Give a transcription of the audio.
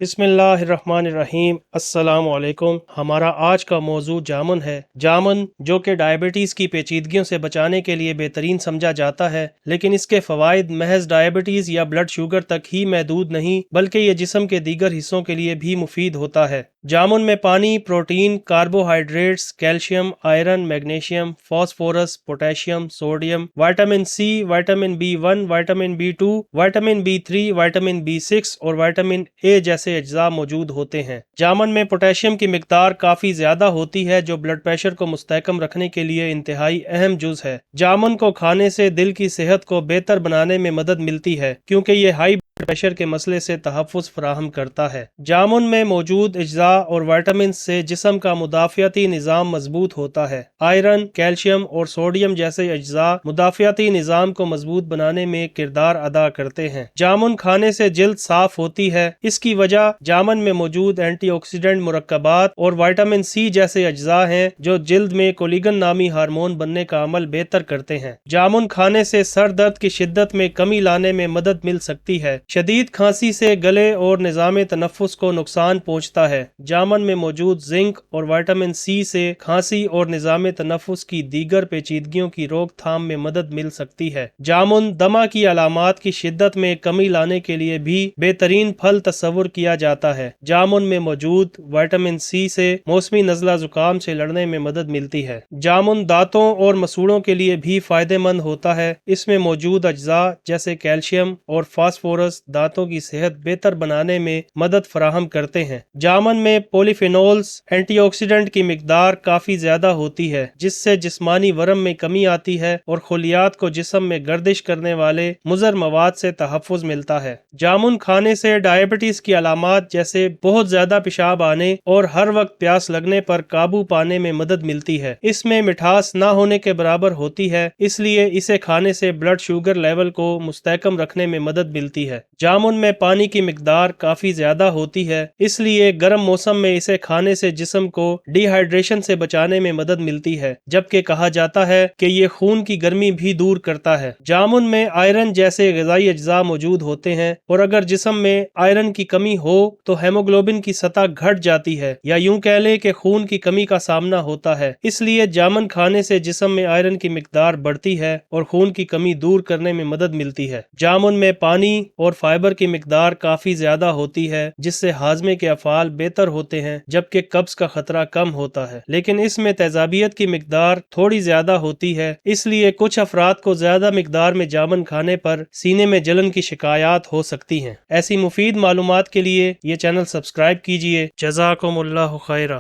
بسم اللہ الرحمن الرحیم۔ السلام علیکم۔ ہمارا آج کا موضوع جامن ہے۔ جامن جو کہ ڈائبٹیز کی پیچیدگیوں سے بچانے کے لیے بہترین سمجھا جاتا ہے، لیکن اس کے فوائد محض ڈائبٹیز یا بلڈ شوگر تک ہی محدود نہیں بلکہ یہ جسم کے دیگر حصوں کے لیے بھی مفید ہوتا ہے۔ جامن میں پانی، protein, carbohydrates, calcium, iron, magnesium, phosphorus, potassium, sodium, vitamin C, vitamin B1، vitamin B2، vitamin B3، vitamin B6 اور وٹامن اے جیسے اجزاء موجود ہوتے ہیں۔ جامن میں پوٹیشیم کی مقدار کافی زیادہ ہوتی ہے جو بلڈ پریشر کو مستحکم رکھنے کے لیے انتہائی اہم جز ہے۔ جامن کو کھانے سے دل کی صحت کو بہتر بنانے میں مدد ملتی ہے کیونکہ یہ ہائی بلڈ پریشر کے مسئلے سے تحفظ فراہم کرتا ہے۔ جامن میں موجود اجزاء اور وٹامنز سے جسم کا مدافعتی نظام مضبوط ہوتا ہے۔ آئرن، کیلشیم اور سوڈیم جیسے اجزاء مدافعتی نظام کو مضبوط بنانے میں کردار ادا کرتے ہیں۔ جامن کھانے سے جلد صاف ہوتی ہے۔ اس کی وجہ جامن میں موجود اینٹی آکسیڈنٹ مرکبات اور وٹامن سی جیسے اجزاء ہیں جو جلد میں کولیگن نامی ہارمون بننے کا عمل بہتر کرتے ہیں۔ جامن کھانے سے سر درد کی شدت میں کمی لانے میں مدد مل سکتی ہے۔ شدید کھانسی سے گلے اور نظام تنفس کو نقصان پہنچتا ہے۔ جامن میں موجود زنک اور وٹامن سی سے کھانسی اور نظام تنفس کی دیگر پیچیدگیوں کی روک تھام میں مدد مل سکتی ہے۔ جامن دمہ کی علامات کی شدت میں کمی لانے کے لیے بھی بہترین پھل تصور کیا جاتا ہے۔ جامن میں موجود وٹامن سی سے موسمی نزلہ زکام سے لڑنے میں مدد ملتی ہے۔ جامن دانتوں اور مسوڑوں کے لیے بھی فائدہ مند ہوتا ہے۔ اس میں موجود اجزاء جیسے کیلشیم اور فاسفورس دانتوں کی صحت بہتر بنانے میں مدد فراہم کرتے ہیں۔ جامن میں پولی فینولز اینٹی آکسیڈنٹ کی مقدار کافی زیادہ ہوتی ہے جس سے جسمانی ورم میں کمی آتی ہے اور خلیات کو جسم میں گردش کرنے والے مضر مواد سے تحفظ ملتا ہے۔ جامن کھانے سے ڈائبٹیز کی علامات جیسے بہت زیادہ پیشاب آنے اور ہر وقت پیاس لگنے پر قابو پانے میں مدد ملتی ہے۔ اس میں مٹھاس نہ ہونے کے برابر ہوتی ہے، اس لیے اسے کھانے سے بلڈ شوگر لیول کو مستحکم رکھنے میں مدد ملتی ہے۔ جامن میں پانی کی مقدار کافی زیادہ ہوتی ہے، اس لیے گرم موسم میں اسے کھانے سے جسم کو ڈی ہائیڈریشن سے بچانے میں مدد ملتی ہے، جبکہ کہا جاتا ہے کہ یہ خون کی گرمی بھی دور کرتا ہے۔ جامن میں آئرن جیسے غذائی اجزاء موجود ہوتے ہیں اور اگر جسم میں آئرن کی کمی ہو تو ہیموگلوبن کی سطح گھٹ جاتی ہے یا یوں کہہ لیں کہ خون کی کمی کا سامنا ہوتا ہے۔ اس لیے جامن کھانے سے جسم میں آئرن کی مقدار بڑھتی ہے اور خون کی کمی دور کرنے میں مدد ملتی ہے۔ جامن میں پانی اور فائبر کی مقدار کافی زیادہ ہوتی ہے جس سے ہاضمے کے افعال بہتر ہوتے ہیں جبکہ قبض کا خطرہ کم ہوتا ہے، لیکن اس میں تیزابیت کی مقدار تھوڑی زیادہ ہوتی ہے۔ اس لیے کچھ افراد کو زیادہ مقدار میں جامن کھانے پر سینے میں جلن کی شکایات ہو سکتی ہیں۔ ایسی مفید معلومات کے لیے یہ چینل سبسکرائب کیجیے۔ جزاکم اللہ خیرہ۔